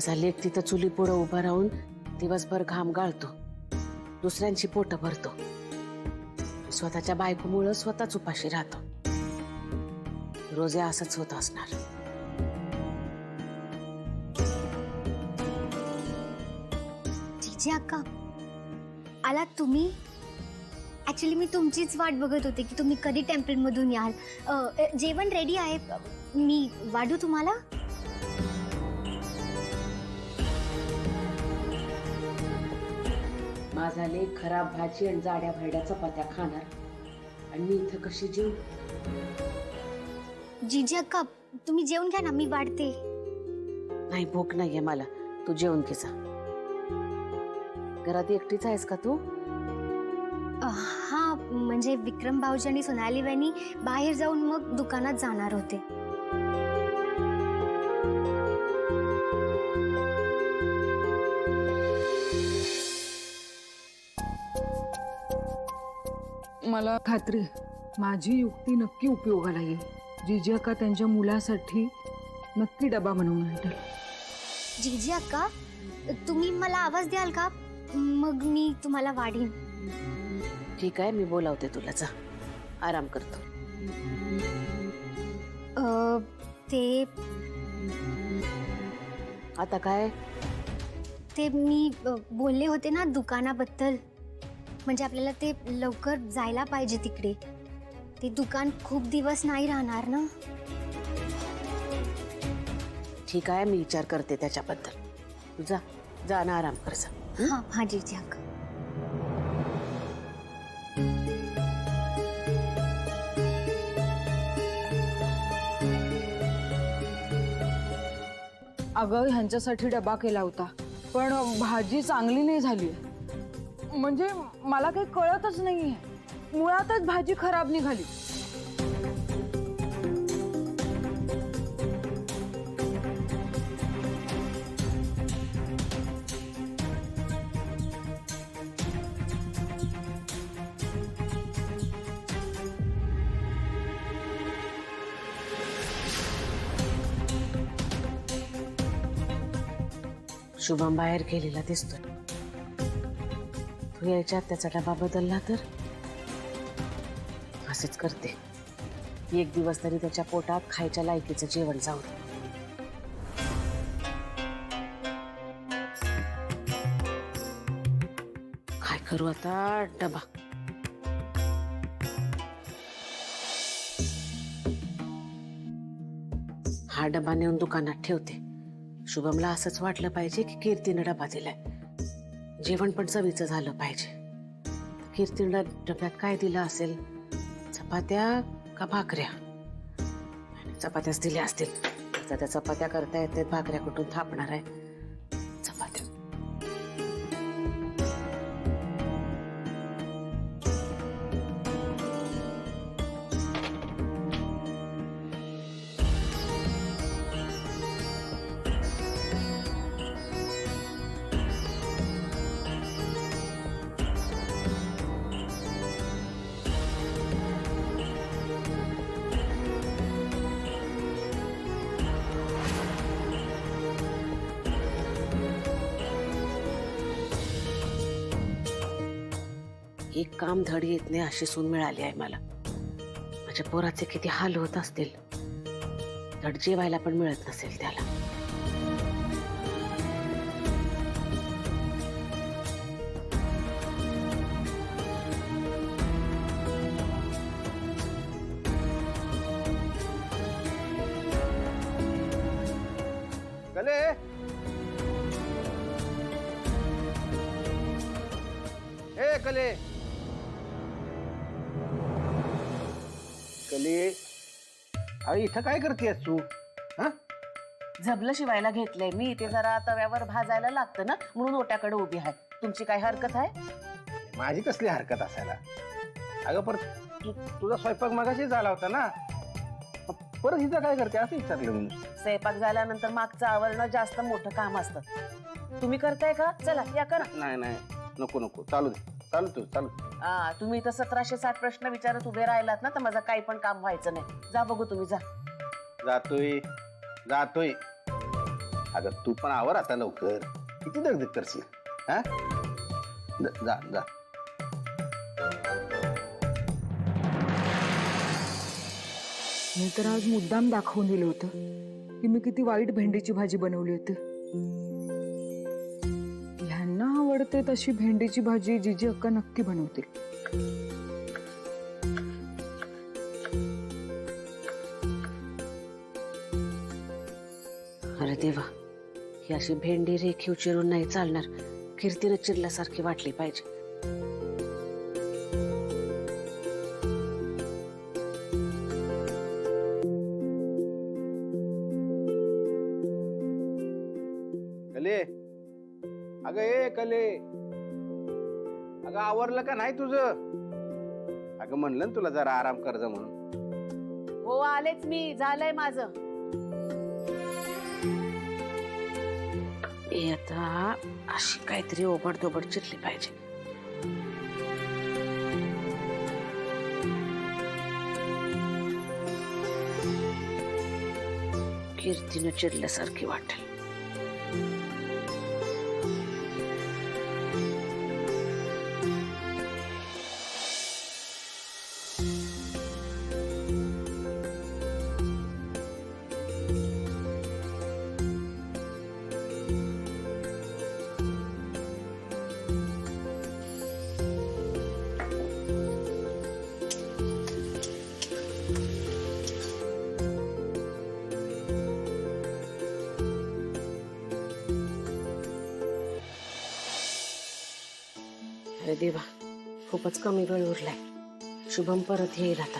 माझा लेक तिथं चुली पुढं उभा राहून दिवसभर घाम गाळतो, दुसऱ्यांची पोट भरतो, स्वतःच्या बायकोमुळं स्वतःच उपाशी राहतो. रोज असंच होत असणार. जीजी अक्का आलात तुम्ही? ऍक्च्युली मी तुमचीच वाट बघत होते की तुम्ही कधी टेम्पल मधून याल. जेवण रेडी आहे, मी वाढू तुम्हाला? माझा लेक खराब भाजी आणि जाड्या भरड्या चपात्या खाणार आणि मी इथं कशी जीव? जीजी अक्का तुम्ही जेवून घ्या ना, मी वाढते. नाही, भूक नाहीये मला. तू जेवण घे जा. घरात एकटीच आहेस का तू? हा, म्हणजे विक्रम भाऊजी आणि सोनाली वहिनी बाहेर जाऊन मग दुकानात जाणार होते. मला खात्री माझी युक्ती नक्की उपयोगाला येईल. जीजी अक्का त्यांच्या मुलासाठी नक्की डबा बनवून आणतील. जीजी अक्का तुम्ही मला आवाज द्याल का? मग मी तुम्हाला वाढीन. ठीक आहे, मी बोलावते तुला. जा, आराम करतो. ते आता काय? ते मी बोलले होते ना दुकानाबद्दल, म्हणजे आपल्याला ते लवकर जायला पाहिजे तिकडे. ते दुकान खूप दिवस नाही राहणार ना. ठीक आहे, मी विचार करते त्याच्याबद्दल. तू जा, जा ना, आराम कर जा. हा हा जीजी अक्का. अगं ह्यांच्यासाठी डबा केला होता, पण भाजी चांगली नाही झाली. म्हणजे मला काही कळतच नाहीये, मुळातच भाजी खराब निघाली. शुभम बाहेर गेलेला दिसतोय. तू यायच्यात त्याचा डबा बदलला तर असंच करते. एक दिवस तरी त्याच्या पोटात खायच्या लायकीचं जेवण जाऊ दे. काय करू आता? डबा हा डबा नेऊन दुकानात ठेवते. शुभमला असंच वाटलं पाहिजे की कीर्तीनं डबा दिलाय. जेवण पण चवीचं झालं पाहिजे. कीर्तीनं डब्यात काय दिलं असेल? चपात्या का भाकऱ्या? चपात्याच दिल्या असतील. त्या चपात्या करता येतात, भाकऱ्या कुठून थापणार आहे? चपात्या. एक काम धड येत नाही अशी सून मिळाली आहे मला. माझ्या पोराचे किती हाल होत असतील. धड जेवायला पण मिळत नसेल त्याला. कले ए कले कले, अरे इथं काय करतेस तू? हा, झबलं शिवायला घेतलंय मी. ते जरा तव्यावर भाजायला लागतं ना, म्हणून ओट्याकडे उभी आहे. तुमची काय हरकत आहे? माझी कसली हरकत असायला? अगं पर तुझा स्वयंपाक मगाशी झाला होता ना, परत इथं काय करते असं विचारलं मी. स्वयंपाक झाल्यानंतर मागचं आवरणं जास्त मोठं काम असतं. तुम्ही करताय का? चला या करा. नाही नाही, नको नको, चालू दे, चालू तू चालू. तुम्ही इथं 1760 प्रश्न विचारत उभे राहिलात ना, तर माझं काही पण काम व्हायचं नाही. जा बघू तुम्ही, जा. जातोय जातोय. अगं तू पण आवर आता लवकर, किती दगदग करशील? हा जा जा. मी तर आज मुद्दाम दाखवून दिलं होतं की मी किती वाईट भेंडीची भाजी बनवली होती. ह्यांना आवडते तशी भेंडीची भाजी जीजी अक्का नक्की बनवतील. अरे देवा, ही अशी भेंडी रेखीव चिरून नाही चालणार, कीर्तीनं चिरल्यासारखी वाटली पाहिजे. कले, अगं ए कले, अगं आवरलं का नाही तुझं? अगं म्हणलं ना तुला जरा आराम कर जा म्हणून. हो आलेच मी, झालंय माझं. आता अशी काहीतरी ओबडधोबड चिरली पाहिजे. कीर्तीनं चिरल्यासारखी वाटेल. अरे देवा, खूपच कमी वेळ उरलाय. शुभम परत येईल आता.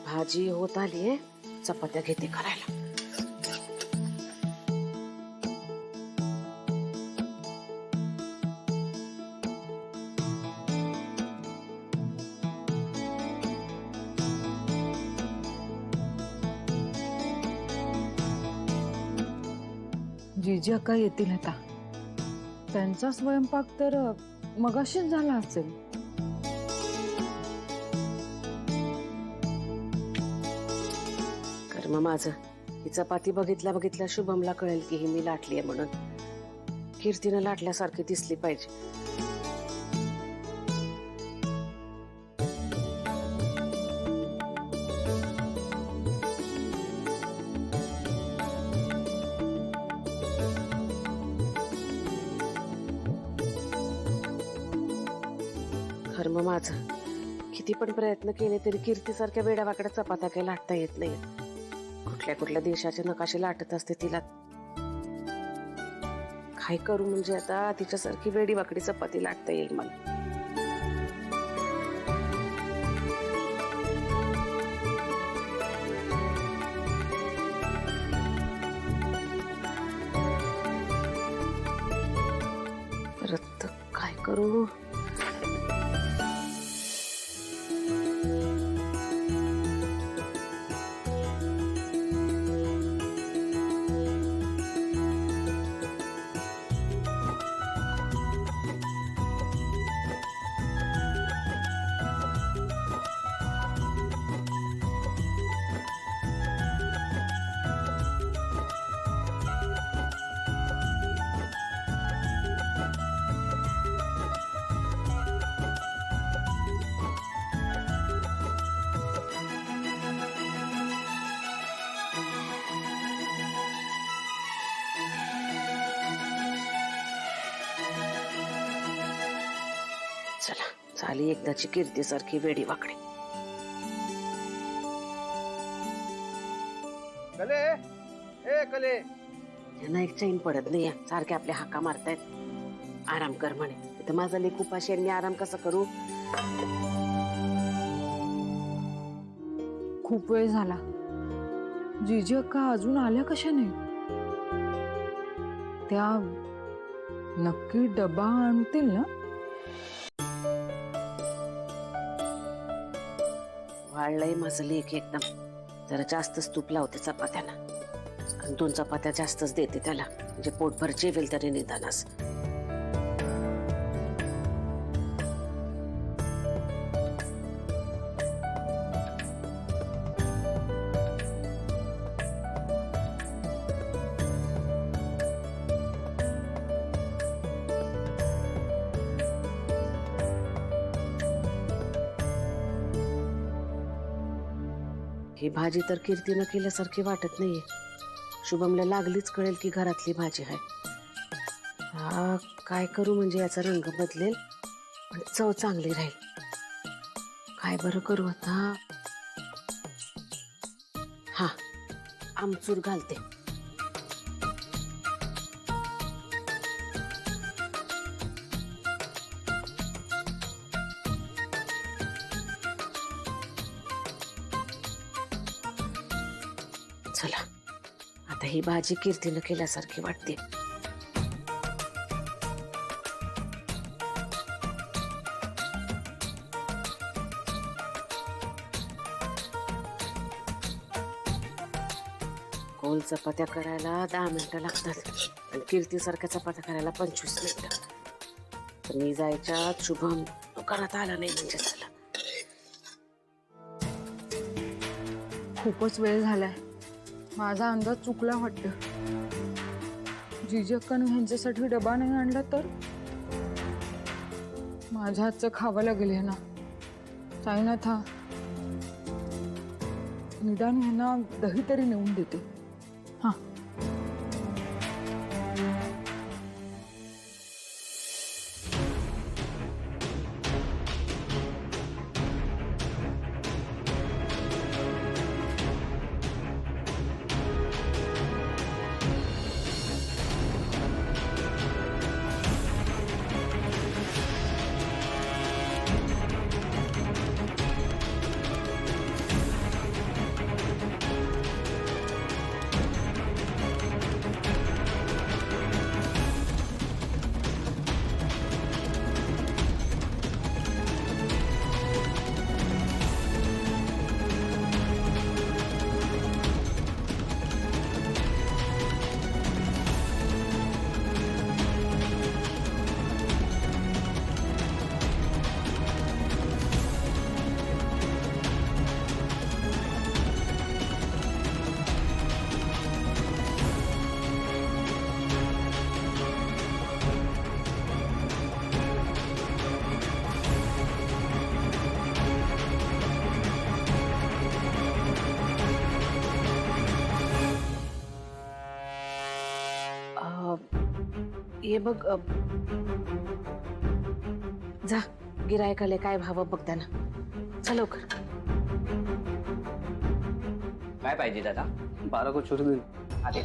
भाजी होत आलीये, चपात्या घेते करायला. जीजी अक्का येतील आता. त्यांचा स्वयंपाक तर मगाशीच झाला असेल. कर्म माझं, ही चपाती बघितल्या शुभमला कळेल की ही मी लाटली आहे म्हणून. कीर्तीनं लाटल्यासारखी दिसली पाहिजे. कर्म माझं, किती पण प्रयत्न केले तरी कीर्तीसारख्या वेड्यावाकड्या चपात्या काही लाटता येत नाही. कुठल्या कुठल्या देशाचे नकाशे लाटत असते तिला. काय करू म्हणजे आता तिच्यासारखी वेडीवाकडी चपाती लाटता येईल मला. परत काय करू? चला, झाली एकदाची कीर्तीसारखी वेडी वाकडी. कले, ए कले, त्यांना एक चैन पडत नाही. सारखे आपल्या हाका मारतायत. आराम कर म्हणे. तर माझा लेक उपाशी यांनी आराम कसा करू? खूप वेळ झाला. जीजी अक्का अजून आल्या कशा नाही? त्या नक्की डबा आणतील ना? वाळलंय माझं लेक एकदम. जरा जास्तच तूप लावते चपात्याला आणि 2 चपात्या जास्तच देते त्याला, म्हणजे पोटभर जेवेल तरी निदानास. ही भाजी तर कीर्तीनं केल्यासारखी वाटत नाहीये. शुभमला लागलीच कळेल की घरातली भाजी आहे. हा, काय करू म्हणजे याचा रंग बदलेल पण चव चांगली राहील. काय बरं करू आता? हा, आमचूर घालते. चला, आता ही भाजी कीर्तीनं केल्यासारखी वाटते. गोल चपात्या करायला 10 मिनिटं लागतात आणि कीर्तीसारख्या चपात्या करायला 25 मिनिटं. तर मी जायच्या आत शुभम दुकानात आला नाही म्हणजे झालं. खूपच वेळ झालाय. माझा अंदाज चुकला वाटतं. जीजी अक्कानं ह्यांच्यासाठी डबा नाही आणला तर माझ्या हातचं खावं लागेल ह्यांना. साईनाथ हा निदान ह्यांना दही तरी नेऊन देते. हा, ये बघ, जा गिरायकाले काय भाव बघ त्यांना. चल लवकर. काय पाहिजे दादा? 12 को छुरी दे. आले.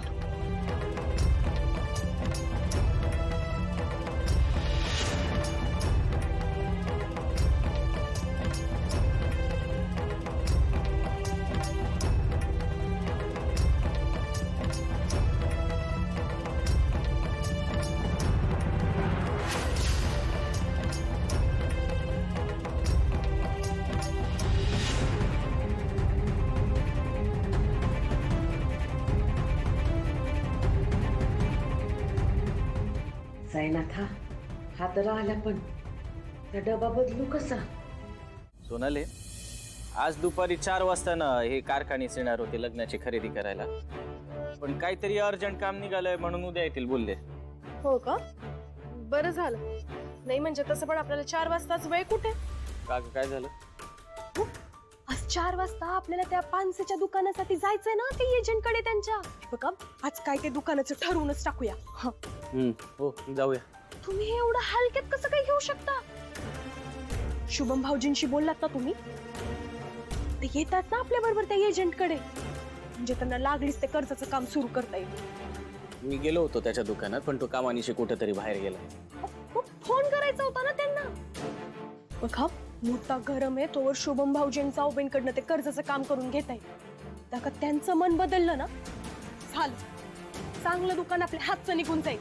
साईनाथ हा तर आला पण त्या डबा बदलू कसा? सोनाले, आज दुपारी 4 वाजता ना हे कारखान्यात येणार होते लग्नाची खरेदी करायला. पण काहीतरी अर्जंट काम निघालंय म्हणून उद्या येतील बोलले. हो का? बरं झालं. नाही म्हणजे तसं पण आपल्याला 4 वाजताच वेळ कुठे? का काय झालं? आज 4 वाजता आपल्याला त्या पानसेच्या दुकानासाठी जायचंय ना, ते एजंट कडे त्यांच्या. बघा, आज काय ते दुकानाचं ठरवूनच टाकूया. हो, जाऊया. तुम्ही हे एवढं हलक्यात कसं काय घेऊ शकता? शुभम भाऊजींशी बोललात ना तुम्ही? ते येतात ना आपल्या बरोबर त्या एजंट कडे, म्हणजे त्यांना लागलीच ते कर्जाचं काम सुरू करता येईल. मी गेलो होतो त्याच्या दुकानात, पण तो कामानिशी कुठेतरी बाहेर गेला. फोन करायचा होता ना त्यांना. बघा, मुद्दा गरम आहे तोवर शुभम भाऊजींचा उभेंकडनं ते कर्जाचं काम करून घेता येईल. त्याका त्यांचं मन बदललं ना, झालं. चांगलं दुकान आपल्या हातचं निघून जाईल.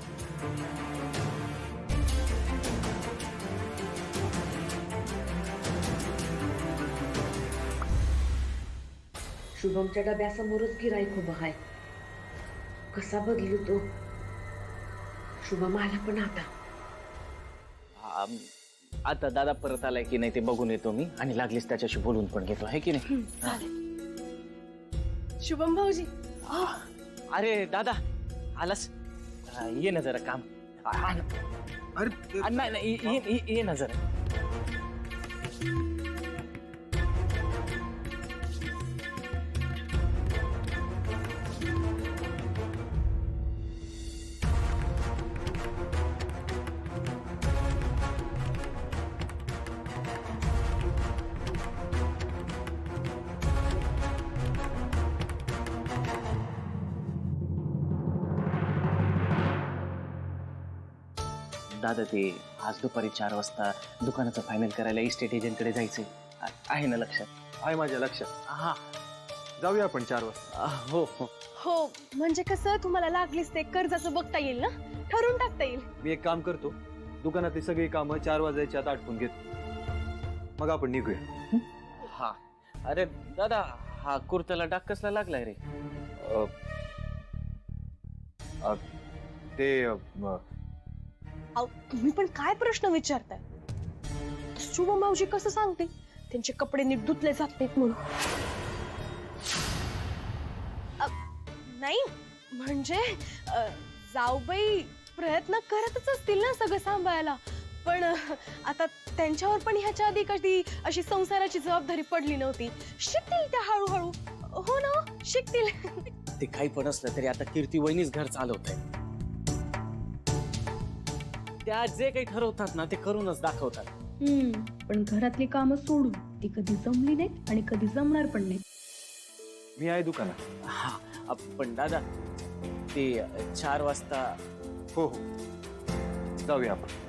शुभमच्या डब्यासमोरच गिराईक उभं आहे. कसा बदलू तो? शुभम आला पण आता. आता दादा परत आलाय की नाही ते बघून येतो मी, आणि लागलीच त्याच्याशी बोलून पण घेतो, आहे की नाही? शुभम भाऊजी, अरे दादा आलास? ये ना जरा काम. अरे नाही ये ना जरा. दादा ते आज दुपारी 4 वाजता दुकानाचं फायनल करायला इस्टेट एजंटकडे जायचंय. आहे ना लक्षात? आहे माझ्या लक्षात. हा. जाऊया आपण 4 वाजता. हो हो. हो म्हणजे कसं तुम्हाला लागलीच ते कर्जाचं बघता येईल ना, ठरवून टाकता येईल. मी एक काम करतो, दुकानातली सगळी कामं 4 वाजायच्या आत आटपून घेतो, मग आपण निघूया. हा. अरे दादा, हा कुर्त्याला डाग कसला लागलाय रे? अ, अ, ते अहो, तुम्ही पण काय प्रश्न विचारताय? शुभम भाऊजी कसं सांगते त्यांचे कपडे नीट धुतले जात नाहीत म्हणून? नाही म्हणजे जाऊबाई प्रयत्न करतच असतील ना सगळं सांभाळायला, पण आता त्यांच्यावर पण ह्याच्या आधी कधी अशी संसाराची जबाबदारी पडली नव्हती. शिकतील त्या हळूहळू. हो ना, शिकतील. ते काही पण असलं तरी आता कीर्ती वहिनीच घर चालवत आहे. त्या जे काही ठरवतात ना ते करूनच दाखवतात. पण घरातली कामं सोडून ती कधी जमली नाहीत आणि कधी जमणार पण नाही. मी आहे दुकानात. हा. पण दादा ते 4 वाजता हो हो, जाऊया आपण.